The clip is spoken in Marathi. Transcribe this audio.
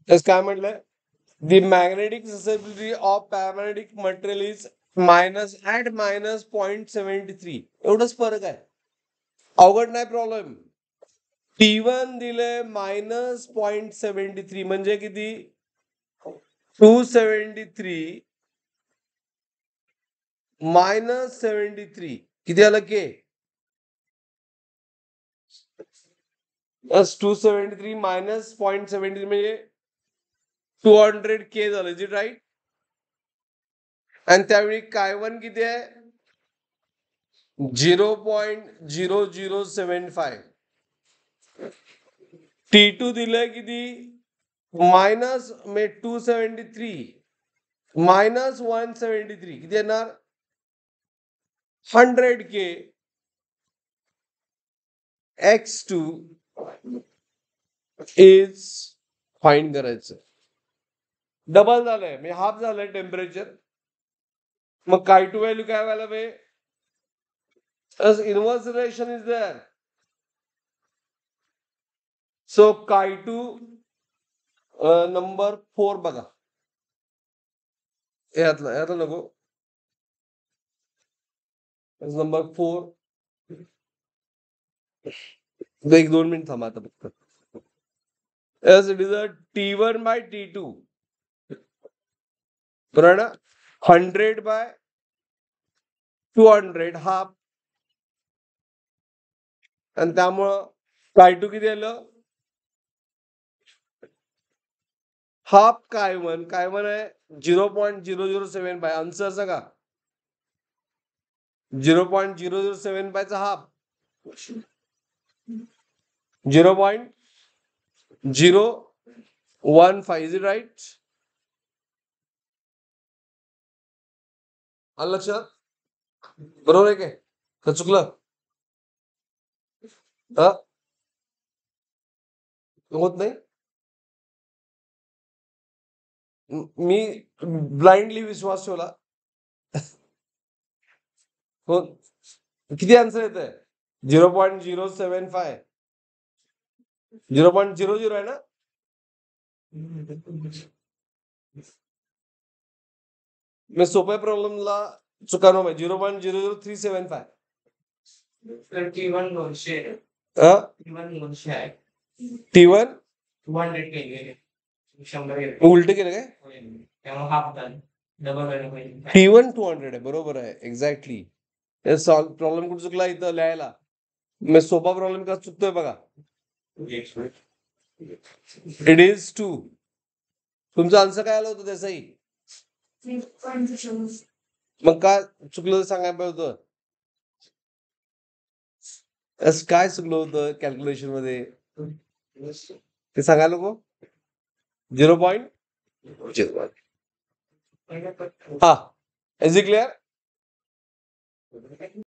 तस काय म्हटलंय? The magnetic susceptibility of paramagnetic material is -0.73. एवढंच फरक आहे. अवघड नाही प्रॉब्लेम. T1 दिले -0.73 म्हणजे किती? 273 -73 किती आलं के? 273 -0.73 म्हणजे 200 के झालं. Is it right? आणि त्यावेळी काय1 किती आहे? 0.0075. T2 दिलंय किती? -273 -173 किती येणार? 100 के. X2 इज फाइंड करायचं. डबल झालंय म्हणजे हाफ झालंय टेम्परेचर. मग काय2 व्हॅल्यू काय व्हायला पाहिजे? Inverse relation is there. So काय2 नंबर 4 बघा. यातला नको. नंबर 4. 1-2 मिनिट थांबा आता फक्त. As it is a T1 by T2. बरोबर ना? 100 by 200 हाफ. आणि त्यामुळं काय2 किती आलं? हाफ काय1. काय1 आहे 0.007 आन्सरचा का? 0.007 हाफ. 0.015. Is it right? आलं लक्षात? बरोबर आहे काय? का चुकलं? होत नाही. मी ब्लाइंडली विश्वास ठेवला. हो. किती आन्सर येत आहे? 0.075. 0.00 आहे ना? मी सोप्या प्रॉब्लेमला चुका नको. 0.00375. T1 200 आहे. T1 200 केले. 100 उलट केलं काय? तेव्हा हाफ झालं. डबल व्हायला पाहिजे. T1 200 आहे. बरोबर आहे. एक्झॅक्टली. प्रॉब्लेम कुठे चुकला इथं लिहायला? मी सोपा प्रॉब्लेम का चुकतोय बघा. It is 2. तुमचा आन्सर काय आलं होतं त्याचाही? मग काय चुकलं सांगायला पाहिजे होतं. काय चुकलं होतं कॅल्क्युलेशन मध्ये ते सांगायला नको. 0.01. हा. Is it clear?